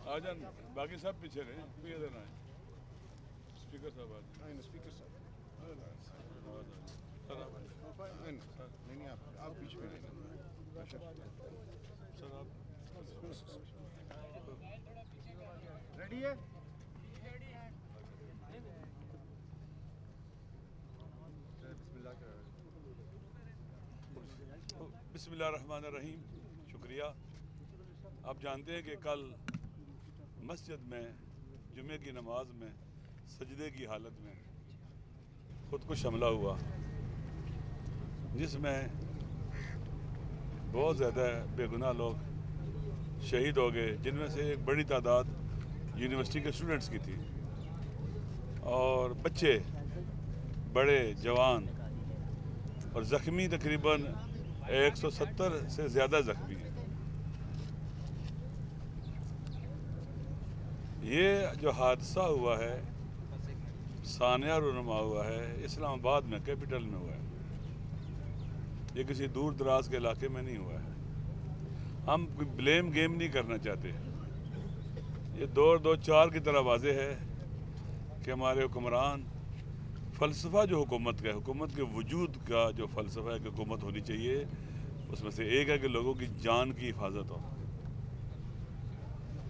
آ جان باقی سب پیچھے رہے کوئی ادھر نہ آئے اسپیکر صاحب آ جائیں اسپیکر صاحب نہیں نہیں آپ بیچ میں رہیں سر آپ ریڈی ہے بسم اللہ الرحمن الرحیم شکریہ. آپ جانتے ہیں کہ کل مسجد میں جمعے کی نماز میں سجدے کی حالت میں خودکش حملہ ہوا جس میں بہت زیادہ بے گناہ لوگ شہید ہو گئے، جن میں سے ایک بڑی تعداد یونیورسٹی کے اسٹوڈنٹس کی تھی اور بچے بڑے جوان، اور زخمی تقریباً 170 سے زیادہ زخمی ہیں. یہ جو حادثہ ہوا ہے ثانیہ رونما ہوا ہے اسلام آباد میں، کیپٹل میں ہوا ہے. یہ کسی دور دراز کے علاقے میں نہیں ہوا ہے. ہم کوئی بلیم گیم نہیں کرنا چاہتے. یہ 2004 کی طرح واضح ہے کہ ہمارے حکمران فلسفہ جو حکومت کا ہے، حکومت کے وجود کا جو فلسفہ ہے کہ حکومت ہونی چاہیے، اس میں سے ایک ہے کہ لوگوں کی جان کی حفاظت ہو.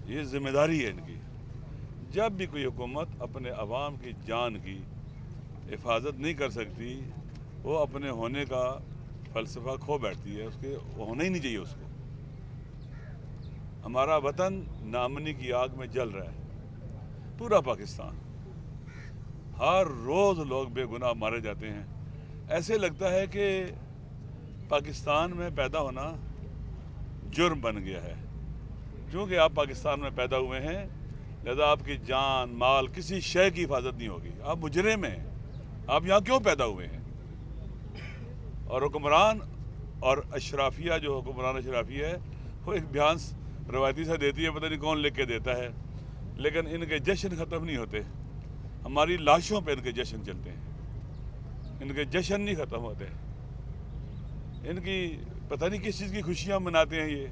یہ ذمہ داری ہے ان کی. جب بھی کوئی حکومت اپنے عوام کی جان کی حفاظت نہیں کر سکتی، وہ اپنے ہونے کا فلسفہ کھو بیٹھتی ہے. اس کے ہونا ہی نہیں چاہیے اس کو. ہمارا وطن نامنی کی آگ میں جل رہا ہے، پورا پاکستان. ہر روز لوگ بے گناہ مارے جاتے ہیں. ایسے لگتا ہے کہ پاکستان میں پیدا ہونا جرم بن گیا ہے. چونکہ آپ پاکستان میں پیدا ہوئے ہیں لہذا آپ کی جان مال کسی شے کی حفاظت نہیں ہوگی. آپ مجرم ہیں. آپ یہاں کیوں پیدا ہوئے ہیں؟ اور حکمران اور اشرافیہ، جو حکمران اشرافیہ ہے، وہ ایک بیان روایتی سے دیتی ہے، پتہ نہیں کون لکھ کے دیتا ہے، لیکن ان کے جشن ختم نہیں ہوتے. ہماری لاشوں پہ ان کے جشن چلتے ہیں. ان کے جشن نہیں ختم ہوتے. ان کی پتہ نہیں کس چیز کی خوشیاں مناتے ہیں. یہ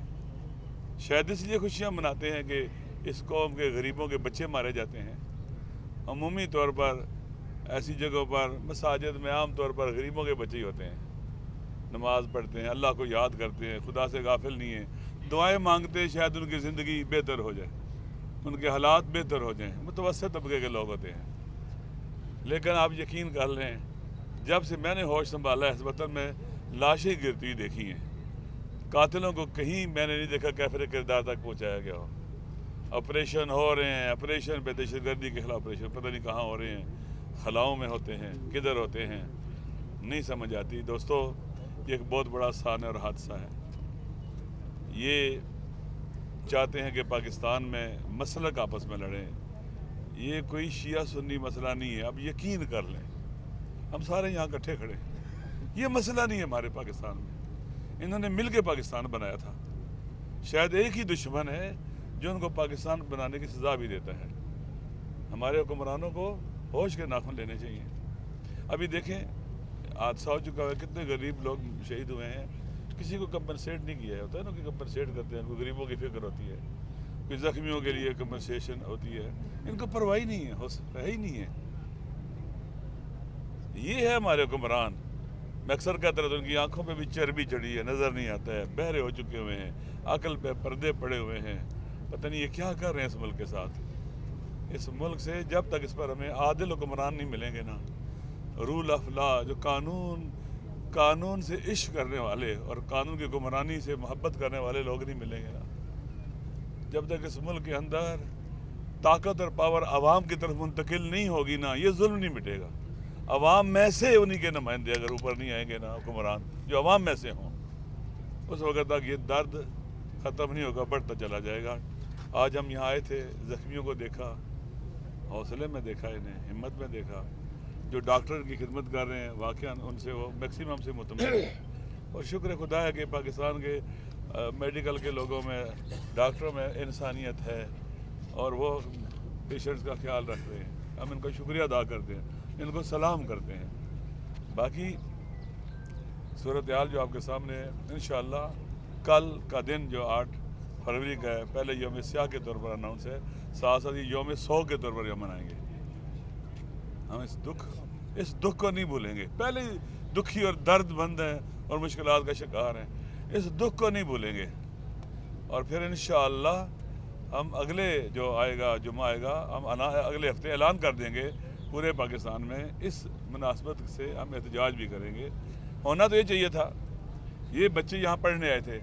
شاید اس لیے خوشیاں مناتے ہیں کہ اس قوم کے غریبوں کے بچے مارے جاتے ہیں. عمومی طور پر ایسی جگہوں پر مساجد میں عام طور پر غریبوں کے بچے ہی ہوتے ہیں. نماز پڑھتے ہیں، اللہ کو یاد کرتے ہیں، خدا سے غافل نہیں ہیں، دعائیں مانگتے ہیں شاید ان کی زندگی بہتر ہو جائے، ان کے حالات بہتر ہو جائیں. متوسط طبقے کے لوگ ہوتے ہیں. لیکن آپ یقین کر لیں، جب سے میں نے ہوش سنبھالا ہے اس وطن میں لاشیں گرتی ہوئی دیکھی ہیں. قاتلوں کو کہیں میں نے نہیں دیکھا کیفر کردار تک پہنچایا گیا ہو. آپریشن ہو رہے ہیں، آپریشن پہ دہشت گردی کے خلاف آپریشن پتہ نہیں کہاں ہو رہے ہیں، خلاؤں میں ہوتے ہیں، کدھر ہوتے ہیں، نہیں سمجھ آتی. دوستو، یہ ایک بہت بڑا سانحہ اور حادثہ ہے. یہ چاہتے ہیں کہ پاکستان میں مسلک آپس میں لڑیں. یہ کوئی شیعہ سنی مسئلہ نہیں ہے. اب یقین کر لیں، ہم سارے یہاں اکٹھے کھڑے ہیں. یہ مسئلہ نہیں ہے ہمارے پاکستان میں. انہوں نے مل کے پاکستان بنایا تھا. شاید ایک ہی دشمن ہے جو ان کو پاکستان بنانے کی سزا بھی دیتا ہے. ہمارے حکمرانوں کو ہوش کے ناخن لینے چاہیے. ابھی دیکھیں حادثہ ہو چکا ہے، کتنے غریب لوگ شہید ہوئے ہیں. کسی کو کمپنسیٹ نہیں کیا ہوتا ہے نا کہ کمپنسیٹ کرتے ہیں. ان کو غریبوں کی فکر ہوتی ہے، کوئی زخمیوں کے لیے کمپنسیشن ہوتی ہے. ان کو پرواہ نہیں ہے ہی نہیں ہے. یہ ہے ہمارے حکمران. میں اکثر کہتا رہتا ہوں ان کی آنکھوں پہ بھی چربی چڑھی ہے، نظر نہیں آتا ہے، بہرے ہو چکے ہوئے ہیں، عقل پہ پردے پڑے ہوئے ہیں. پتہ نہیں یہ کیا کر رہے ہیں اس ملک کے ساتھ. اس ملک سے جب تک اس پر ہمیں عادل حکمران نہیں ملیں گے نا، رول آف لا، جو قانون سے عشق کرنے والے اور قانون کی حکمرانی سے محبت کرنے والے لوگ نہیں ملیں گے نا، جب تک اس ملک کے اندر طاقت اور پاور عوام کی طرف منتقل نہیں ہوگی نا، یہ ظلم نہیں مٹے گا. عوام میں سے انہی کے نمائندے اگر اوپر نہیں آئیں گے نا حکمران، جو عوام میں سے ہوں، اس وقت تک یہ درد ختم نہیں ہوگا، بڑھتا چلا جائے گا. آج ہم یہاں آئے تھے، زخمیوں کو دیکھا، حوصلے میں دیکھا، انہیں ہمت میں دیکھا. جو ڈاکٹر کی خدمت کر رہے ہیں واقعاً ان سے وہ میکسیمم سے مطمئن ہیں. اور شکر خدا ہے کہ پاکستان کے میڈیکل کے لوگوں میں، ڈاکٹروں میں انسانیت ہے اور وہ پیشنٹس کا خیال رکھ رہے ہیں. ہم ان کا شکریہ ادا کرتے ہیں، ان کو سلام کرتے ہیں. باقی صورتحال جو آپ کے سامنے ہے، انشاءاللہ کل کا دن جو 8 فروری کا ہے، پہلے یوم سیاہ کے طور پر اناؤنس ہے، ساتھ ساتھ یوم سوگ کے طور پر یہ منائیں گے. ہم اس دکھ کو نہیں بھولیں گے. پہلے دکھی اور درد مند ہیں اور مشکلات کا شکار ہیں، اس دکھ کو نہیں بھولیں گے. اور پھر انشاءاللہ ہم اگلے جو آئے گا جمعہ آئے گا، ہم اگلے ہفتے اعلان کر دیں گے پورے پاکستان میں. اس مناسبت سے ہم احتجاج بھی کریں گے. ہونا تو یہ چاہیے تھا. یہ بچے یہاں پڑھنے آئے تھے،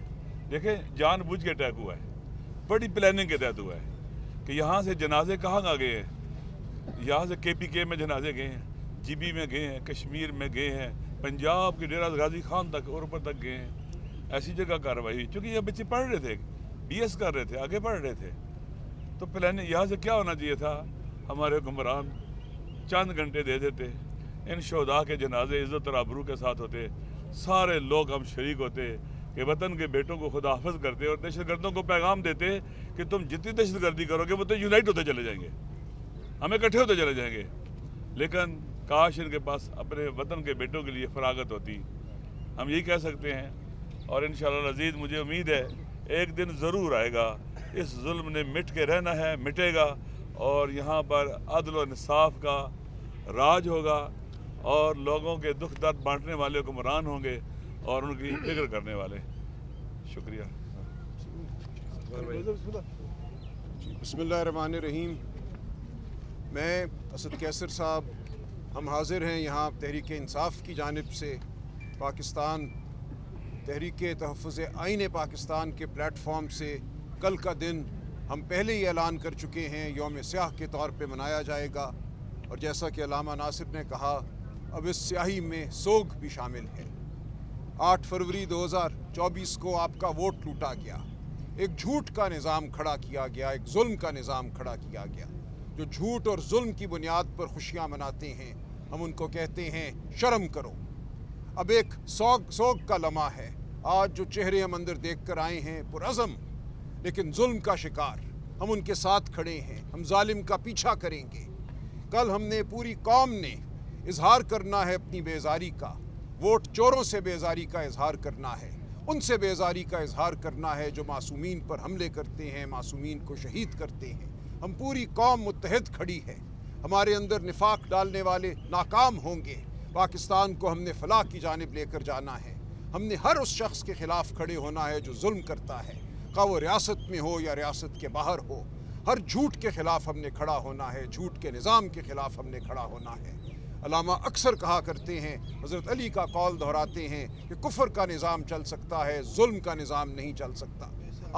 دیکھیں جان بوجھ کے اٹیک ہوا ہے، بڑی پلاننگ کے تحت ہوا ہے کہ یہاں سے جنازے کہاں گئے ہیں. یہاں سے KPK میں جنازے گئے ہیں، GB میں گئے ہیں، کشمیر میں گئے ہیں، پنجاب کے ڈیرہ غازی خان تک اور اوپر تک گئے ہیں. ایسی جگہ کارروائی ہوئی چونکہ یہ بچے پڑھ رہے تھے، BS کر رہے تھے، آگے پڑھ رہے تھے. تو پلاننگ یہاں سے کیا ہونا چاہیے تھا، ہمارے حکمران چند گھنٹے دے دیتے، ان شہداء کے جنازے عزت اور آبرو کے ساتھ ہوتے، سارے لوگ ہم شریک ہوتے کہ وطن کے بیٹوں کو خدا حافظ کرتے اور دہشت گردوں کو پیغام دیتے کہ تم جتنی دہشت گردی کرو گے وہ تو یونائٹ ہوتے چلے جائیں گے، ہم اکٹھے ہوتے چلے جائیں گے. لیکن کاش ان کے پاس اپنے وطن کے بیٹوں کے لیے فراغت ہوتی. ہم یہی کہہ سکتے ہیں. اور انشاءاللہ العزیز مجھے امید ہے ایک دن ضرور آئے گا، اس ظلم نے مٹ کے رہنا ہے، مٹے گا، اور یہاں پر عدل و انصاف کا راج ہوگا اور لوگوں کے دکھ درد بانٹنے والے حکمران ہوں گے اور ان کی فکر کرنے والے. شکریہ. بسم اللہ الرحمن الرحیم. میں اسد کیسر صاحب، ہم حاضر ہیں یہاں تحریک انصاف کی جانب سے پاکستان تحریک تحفظ آئین پاکستان کے پلیٹ فارم سے. کل کا دن ہم پہلے ہی اعلان کر چکے ہیں یوم سیاہ کے طور پہ منایا جائے گا، اور جیسا کہ علامہ ناصر نے کہا اب اس سیاہی میں سوگ بھی شامل ہے. 8 فروری 2024 کو آپ کا ووٹ لوٹا گیا، ایک جھوٹ کا نظام کھڑا کیا گیا، ایک ظلم کا نظام کھڑا کیا گیا. جو جھوٹ اور ظلم کی بنیاد پر خوشیاں مناتے ہیں ہم ان کو کہتے ہیں شرم کرو. اب ایک سوگ کا لمحہ ہے. آج جو چہرے ہم اندر دیکھ کر آئے ہیں پرعزم لیکن ظلم کا شکار، ہم ان کے ساتھ کھڑے ہیں، ہم ظالم کا پیچھا کریں گے. کل ہم نے پوری قوم نے اظہار کرنا ہے اپنی بیزاری کا. ووٹ چوروں سے بیزاری کا اظہار کرنا ہے، ان سے بیزاری کا اظہار کرنا ہے جو معصومین پر حملے کرتے ہیں، معصومین کو شہید کرتے ہیں. ہم پوری قوم متحد کھڑی ہے. ہمارے اندر نفاق ڈالنے والے ناکام ہوں گے. پاکستان کو ہم نے فلاح کی جانب لے کر جانا ہے. ہم نے ہر اس شخص کے خلاف کھڑے ہونا ہے جو ظلم کرتا ہے، خواہ وہ ریاست میں ہو یا ریاست کے باہر ہو. ہر جھوٹ کے خلاف ہم نے کھڑا ہونا ہے، جھوٹ کے نظام کے خلاف ہم نے کھڑا ہونا ہے. علامہ اکثر کہا کرتے ہیں، حضرت علی کا قول دہراتے ہیں کہ کفر کا نظام چل سکتا ہے، ظلم کا نظام نہیں چل سکتا.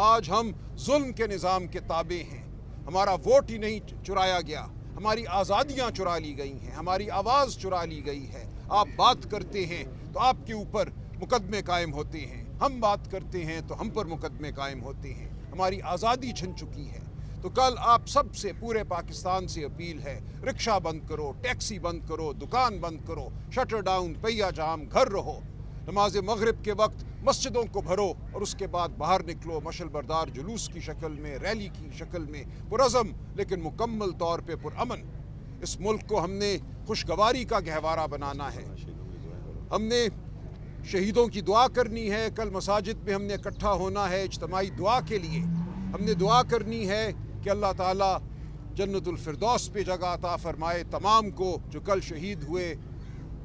آج ہم ظلم کے نظام کے تابع ہیں. ہمارا ووٹ ہی نہیں چرایا گیا، ہماری آزادیاں چرا لی گئی ہیں، ہماری آواز چرا لی گئی ہے. آپ بات کرتے ہیں تو آپ کے اوپر مقدمے قائم ہوتے ہیں، ہم بات کرتے ہیں تو ہم پر مقدمے قائم ہوتے ہیں. ہماری آزادی چھن چکی ہے. تو کل آپ سب سے پورے پاکستان سے اپیل ہے، رکشہ بند کرو، ٹیکسی بند کرو، دکان بند کرو، شٹر ڈاؤن، پہیہ جام، گھر رہو. نماز مغرب کے وقت مسجدوں کو بھرو اور اس کے بعد باہر نکلو مشعل بردار جلوس کی شکل میں، ریلی کی شکل میں، پرعزم لیکن مکمل طور پہ پرامن. اس ملک کو ہم نے خوشگواری کا گہوارہ بنانا ہے. ہم نے شہیدوں کی دعا کرنی ہے. کل مساجد میں ہم نے اکٹھا ہونا ہے اجتماعی دعا کے لیے. ہم نے دعا کرنی ہے کہ اللہ تعالیٰ جنت الفردوس پہ جگہ عطا فرمائے تمام کو جو کل شہید ہوئے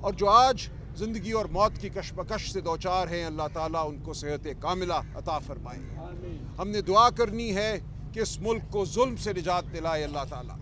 اور جو آج زندگی اور موت کی کشمکش سے دوچار ہیں. اللہ تعالیٰ ان کو صحت کاملہ عطا فرمائے. ہم نے دعا کرنی ہے کہ اس ملک کو ظلم سے نجات دلائے اللہ تعالیٰ.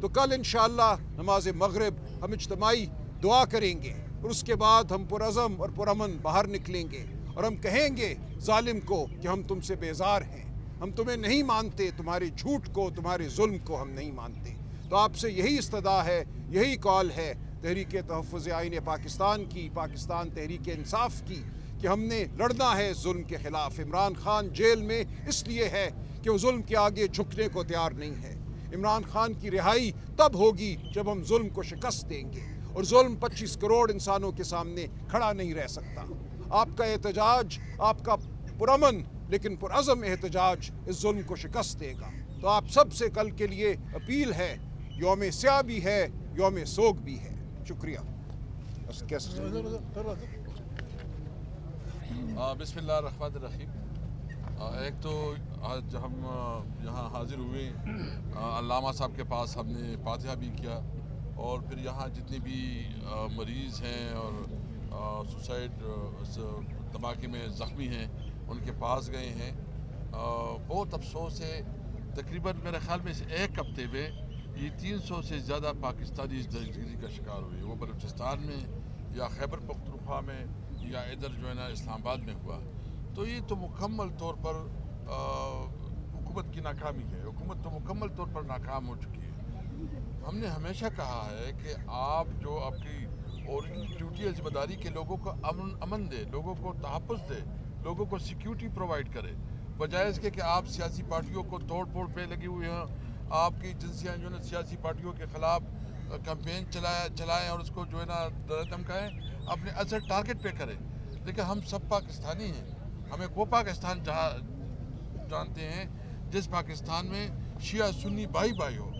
تو کل انشاءاللہ نماز مغرب ہم اجتماعی دعا کریں گے اور اس کے بعد ہم پرعزم اور پرامن باہر نکلیں گے اور ہم کہیں گے ظالم کو کہ ہم تم سے بیزار ہیں، ہم تمہیں نہیں مانتے، تمہارے جھوٹ کو، تمہارے ظلم کو ہم نہیں مانتے. تو آپ سے یہی استدعا ہے، یہی کال ہے تحریک تحفظ آئین پاکستان کی، پاکستان تحریک انصاف کی، کہ ہم نے لڑنا ہے ظلم کے خلاف. عمران خان جیل میں اس لیے ہے کہ وہ ظلم کے آگے جھکنے کو تیار نہیں ہے. عمران خان کی رہائی تب ہوگی جب ہم ظلم کو شکست دیں گے، اور ظلم 25 کروڑ انسانوں کے سامنے کھڑا نہیں رہ سکتا. آپ کا احتجاج، آپ کا پرامن لیکن پرعزم احتجاج اس ظلم کو شکست دے گا۔ تو آپ سب سے کل کے لیے اپیل ہے، یوم سیاہ بھی ہے، یوم سوگ بھی ہے۔ شکریہ۔ بسم اللہ الرحمن الرحیم۔ ایک تو آج ہم یہاں حاضر ہوئے، علامہ صاحب کے پاس ہم نے فاتحہ بھی کیا، اور پھر یہاں جتنے بھی مریض ہیں اور سوسائڈ دھماکے میں زخمی ہیں ان کے پاس گئے ہیں۔ بہت افسوس ہے، تقریباً میرے خیال میں اس ایک ہفتے میں یہ 300 سے زیادہ پاکستانی اس دہشت گردی کا شکار ہوئے، وہ بلوچستان میں یا خیبر پختونخوا میں یا ادھر جو ہے نا اسلام آباد میں ہوا۔ تو یہ تو مکمل طور پر حکومت کی ناکامی ہے، حکومت تو مکمل طور پر ناکام ہو چکی ہے۔ ہم نے ہمیشہ کہا ہے کہ آپ جو آپ کی اوریجنل ڈیوٹی ہے، ذمہ داری کے لوگوں کو امن دے، لوگوں کو تحفظ دے، لوگوں کو سیکیورٹی پرووائڈ کرے، بجائے اس کے کہ آپ سیاسی پارٹیوں کو توڑ پھوڑ پہ لگے ہوئے ہیں۔ آپ کی ایجنسیاں جو ہے نا سیاسی پارٹیوں کے خلاف کیمپین چلائیں اور اس کو جو ہے نا دھمکائیں، اپنے اصل ٹارگٹ پہ کریں۔ لیکن ہم سب پاکستانی ہیں، ہمیں وہ پاکستان جانتے ہیں جس پاکستان میں شیعہ سنی بھائی بھائی ہو،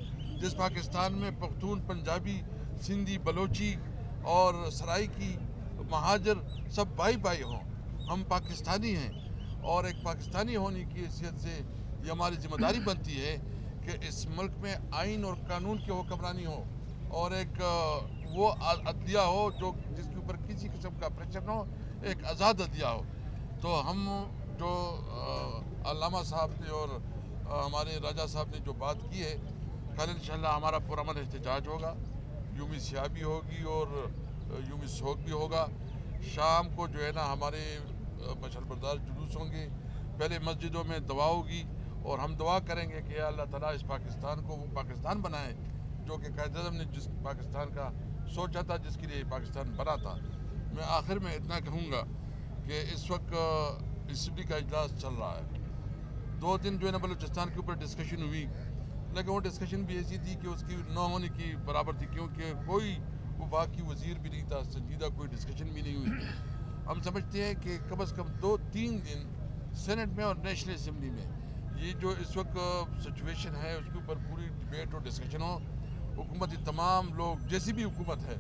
جس پاکستان میں پختون، پنجابی، سندھی، بلوچی اور سرائکی، مہاجر سب بھائی بھائی ہوں۔ ہم پاکستانی ہیں، اور ایک پاکستانی ہونے کی حیثیت سے یہ ہماری ذمہ داری بنتی ہے کہ اس ملک میں آئین اور قانون کی حکمرانی ہو، اور ایک وہ عدلیہ ہو جو جس کے اوپر کسی قسم کا پریشر نہ ہو، ایک آزاد عدلیہ ہو۔ تو ہم جو علامہ صاحب نے اور ہمارے راجہ صاحب نے جو بات کی ہے، کل انشاءاللہ ہمارا پرامن احتجاج ہوگا، یوم سیاہ بھی ہوگی اور یوم سوگ بھی ہوگا۔ شام کو جو ہے نا ہمارے مشعل بردار جلوس ہوں گے، پہلے مسجدوں میں دعا ہوگی، اور ہم دعا کریں گے کہ اللہ تعالیٰ اس پاکستان کو وہ پاکستان بنائے جو کہ قائد اعظم نے جس پاکستان کا سوچا تھا، جس کے لیے پاکستان بنا تھا۔ میں آخر میں اتنا کہوں گا کہ اس وقت اسمبلی کا اجلاس چل رہا ہے، 2 دن جو ہے نا بلوچستان کے اوپر ڈسکشن ہوئی، لیکن وہ ڈسکشن بھی ایسی تھی کہ اس کی نہ ہونے کی برابر تھی، کیونکہ کوئی وفاقی وزیر بھی نہیں تھا، سنجیدہ کوئی ڈسکشن بھی نہیں ہوئی۔ ہم سمجھتے ہیں کہ کم از کم 2-3 دن سینٹ میں اور نیشنل اسمبلی میں یہ جو اس وقت سچویشن ہے اس کے اوپر پوری ڈبیٹ اور ڈسکشن ہو۔ حکومتی تمام لوگ، جیسی بھی حکومت ہے،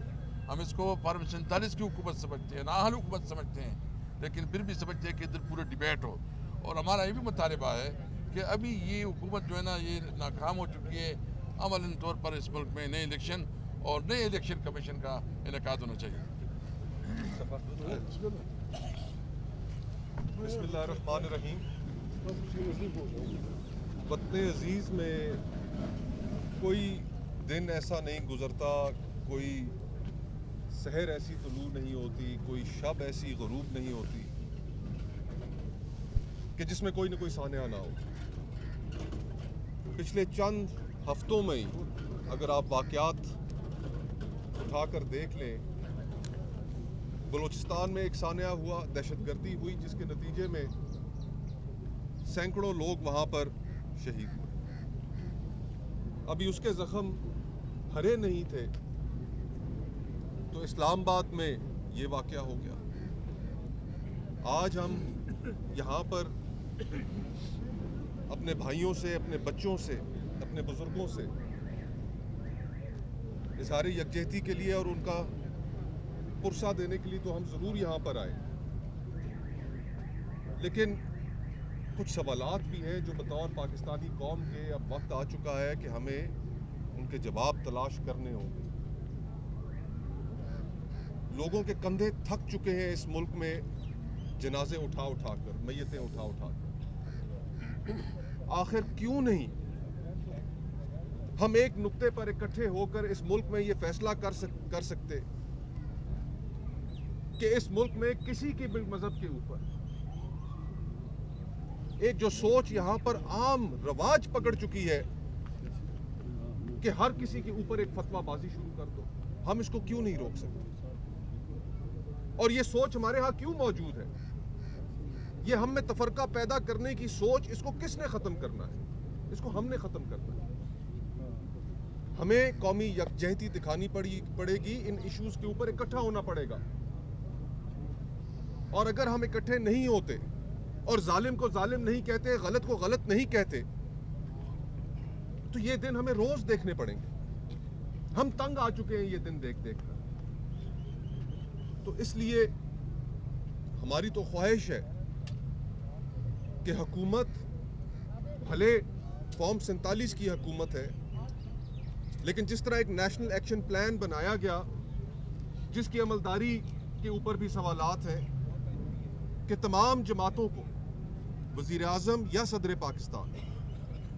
ہم اس کو فارم 47 کی حکومت سمجھتے ہیں، نااہل حکومت سمجھتے ہیں، لیکن پھر بھی سمجھتے ہیں کہ ادھر پورا ڈبیٹ ہو۔ اور ہمارا یہ بھی مطالبہ ہے کہ ابھی یہ حکومت جو ہے نا یہ ناکام ہو چکی ہے، عملاً طور پر اس ملک میں نئے الیکشن اور نئے الیکشن کمیشن کا انعقاد ہونا چاہیے۔ بسم اللہ الرحمن الرحیم۔ وطن عزیز میں کوئی دن ایسا نہیں گزرتا، کوئی سحر ایسی طلوع نہیں ہوتی، کوئی شب ایسی غروب نہیں ہوتی کہ جس میں کوئی نہ کوئی سانحہ نہ ہو۔ پچھلے چند ہفتوں میں ہی اگر آپ واقعات اٹھا کر دیکھ لیں، بلوچستان میں ایک سانحہ ہوا، دہشت گردی ہوئی، جس کے نتیجے میں سینکڑوں لوگ وہاں پر شہید ہوئے۔ ابھی اس کے زخم ہرے نہیں تھے تو اسلام آباد میں یہ واقعہ ہو گیا۔ آج ہم یہاں پر اپنے بھائیوں سے، اپنے بچوں سے، اپنے بزرگوں سے اظہار یکجہتی کے لیے اور ان کا پرسہ دینے کے لیے تو ہم ضرور یہاں پر آئے، لیکن کچھ سوالات بھی ہیں جو بطور پاکستانی قوم کے اب وقت آ چکا ہے کہ ہمیں ان کے جواب تلاش کرنے ہوں گے۔ لوگوں کے کندھے تھک چکے ہیں اس ملک میں جنازے اٹھا اٹھا کر، میتیں اٹھا اٹھا کر۔ آخر کیوں نہیں ہم ایک نقطے پر اکٹھے ہو کر اس ملک میں یہ فیصلہ کر سکتے کہ اس ملک میں کسی کے بھی مذہب کے اوپر ایک جو سوچ یہاں پر عام رواج پکڑ چکی ہے کہ ہر کسی کے اوپر ایک فتویٰ بازی شروع کر دو، ہم اس کو کیوں نہیں روک سکتے؟ اور یہ سوچ ہمارے ہاں کیوں موجود ہے؟ یہ ہم میں تفرقہ پیدا کرنے کی سوچ، اس کو کس نے ختم کرنا ہے؟ اس کو ہم نے ختم کرنا ہے۔ ہمیں قومی یکجہتی دکھانی پڑے گی، ان ایشوز کے اوپر اکٹھا ہونا پڑے گا۔ اور اگر ہم اکٹھے نہیں ہوتے اور ظالم کو ظالم نہیں کہتے, غلط کو غلط نہیں کہتے, تو یہ دن ہمیں روز دیکھنے پڑیں گے. ہم تنگ آ چکے ہیں یہ دن دیکھ دیکھ کر. تو اس لیے ہماری تو خواہش ہے کہ حکومت بھلے فارم 47 کی حکومت ہے, لیکن جس طرح ایک نیشنل ایکشن پلان بنایا گیا جس کی عملداری کے اوپر بھی سوالات ہیں, کہ تمام جماعتوں کو وزیر اعظم یا صدر پاکستان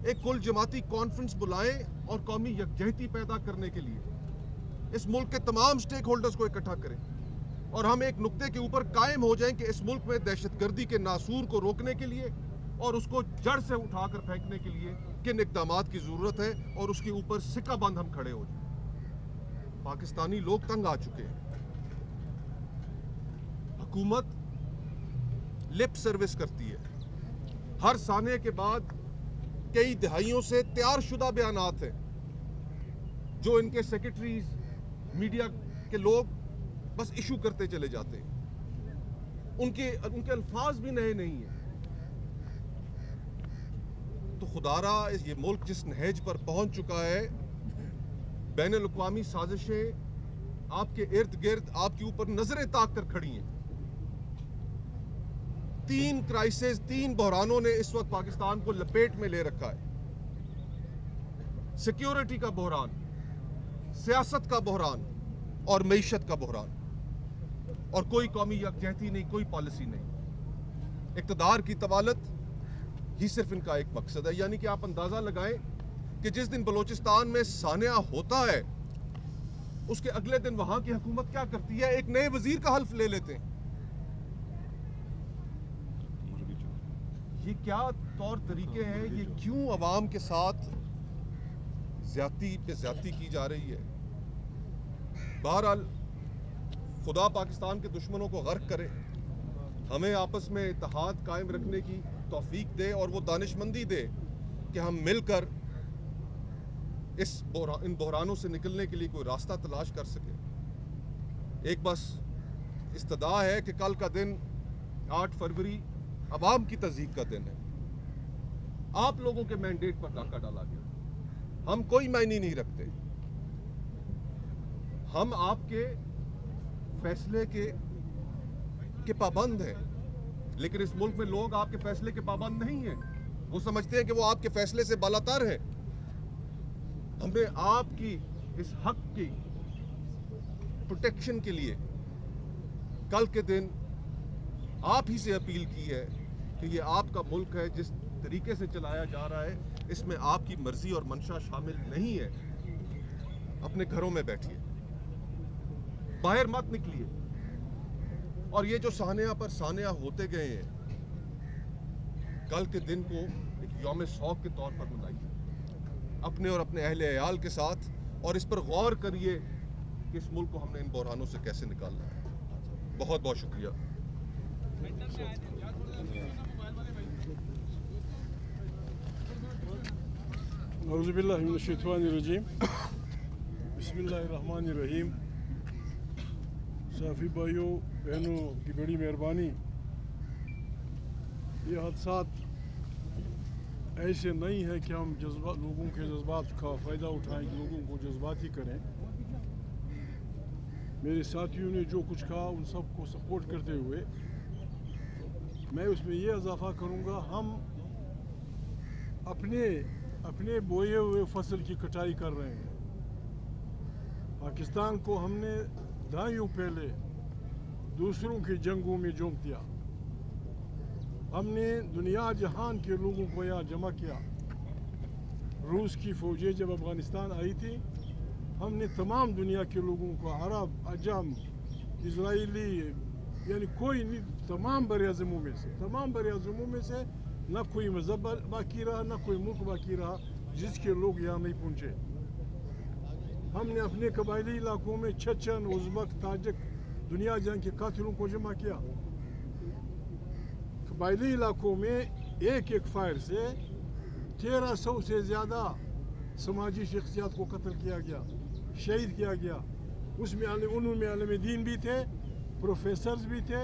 ایک کل جماعتی کانفرنس بلائیں اور قومی یکجہتی پیدا کرنے کے لیے اس ملک کے تمام سٹیک ہولڈرز کو اکٹھا کریں, اور ہم ایک نقطے کے اوپر قائم ہو جائیں کہ اس ملک میں دہشت گردی کے ناسور کو روکنے کے لیے اور اس کو جڑ سے اٹھا کر پھینکنے کے لیے کن اقدامات کی ضرورت ہے, اور اس کے اوپر سکہ بند ہم کھڑے ہو جائیں. پاکستانی لوگ تنگ آ چکے ہیں. حکومت لپ سروس کرتی ہے. ہر سانحے کے بعد کئی دہائیوں سے تیار شدہ بیانات ہیں جو ان کے سیکرٹریز, میڈیا کے لوگ بس ایشو کرتے چلے جاتے ہیں. ان کے الفاظ بھی نئے نہیں ہیں. تو خدارا یہ ملک جس نہج پر پہنچ چکا ہے, بین الاقوامی سازشیں آپ کے ارد گرد آپ کے اوپر نظریں تاک کر کھڑی ہیں. 3 کرائسس, 3 بحرانوں نے اس وقت پاکستان کو لپیٹ میں لے رکھا ہے. سیکیورٹی کا بحران, سیاست کا بحران اور معیشت کا بحران, اور کوئی قومی یکجہتی نہیں, کوئی پالیسی نہیں. اقتدار کی طوالت ہی صرف ان کا ایک مقصد ہے. یعنی کہ آپ اندازہ لگائیں کہ جس دن بلوچستان میں سانحہ ہوتا ہے اس کے اگلے دن وہاں کی حکومت کیا کرتی ہے, ایک نئے وزیر کا حلف لے لیتے ہیں. یہ کیا طور طریقے ہیں, یہ کیوں عوام کے ساتھ زیادتی پہ زیادتی کی جا رہی ہے. بہرحال خدا پاکستان کے دشمنوں کو غرق کرے, ہمیں آپس میں اتحاد قائم رکھنے کی توفیق دے اور وہ دانشمندی دے کہ ہم مل کر ان بحرانوں سے نکلنے کے لیے کوئی راستہ تلاش کر سکیں. ایک بس استدعا ہے کہ کل کا دن 8 فروری عوام کی تصدیق کا دن ہے. آپ لوگوں کے مینڈیٹ پر ڈاکہ ڈالا گیا. ہم کوئی معنی نہیں رکھتے. ہم آپ کے فیصلے کے پابند ہیں, لیکن اس ملک میں لوگ آپ کے فیصلے کے پابند نہیں ہیں. وہ سمجھتے ہیں کہ وہ آپ کے فیصلے سے بالاتر ہیں. ہم نے آپ کی اس حق کی پروٹیکشن کے لیے کل کے دن آپ ہی سے اپیل کی ہے کہ یہ آپ کا ملک ہے, جس طریقے سے چلایا جا رہا ہے اس میں آپ کی مرضی اور منشا شامل نہیں ہے. اپنے گھروں میں بیٹھیے, باہر مت نکلیے, اور یہ جو سانحہ پر سانحہ ہوتے گئے ہیں کل کے دن کو ایک یوم سوگ کے طور پر منائیے اپنے اور اپنے اہل عیال کے ساتھ, اور اس پر غور کریے کہ اس ملک کو ہم نے ان بحرانوں سے کیسے نکالنا ہے. بہت بہت شکریہ. اعوذ باللہ من الشیطان الرجیم. بسم اللہ الرحمن الرحیم. صحافی بھائیوں بہنوں کی بڑی مہربانی. یہ حادثات ایسے نہیں ہے کہ ہم لوگوں کے جذبات کا فائدہ اٹھائیں, لوگوں کو جذباتی کریں. میرے ساتھیوں نے جو کچھ کہا ان سب کو سپورٹ کرتے ہوئے میں اس میں یہ اضافہ کروں گا, ہم اپنے بوئے ہوئے فصل کی کٹائی کر رہے ہیں. پاکستان کو ہم نے دہائیوں پہلے دوسروں کی جنگوں میں جھونک دیا. ہم نے دنیا جہان کے لوگوں کو یہاں جمع کیا. روس کی فوجیں جب افغانستان آئی تھی ہم نے تمام دنیا کے لوگوں کو, عرب, عجم, اسرائیلی, یعنی کوئی نہیں, تمام براعظموں میں سے نہ کوئی مذہب باقی رہا, نہ کوئی ملک باقی رہا جس کے لوگ یہاں نہیں پہنچے. ہم نے اپنے قبائلی علاقوں میں چچن, ازبک, تاجک, دنیا جہاں کے قاتلوں کو جمع کیا. قبائلی علاقوں میں ایک فائر سے 1300 سے زیادہ سماجی شخصیات کو قتل کیا گیا, شہید کیا گیا. اس میں علم دین بھی تھے, پروفیسرز بھی تھے,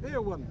A1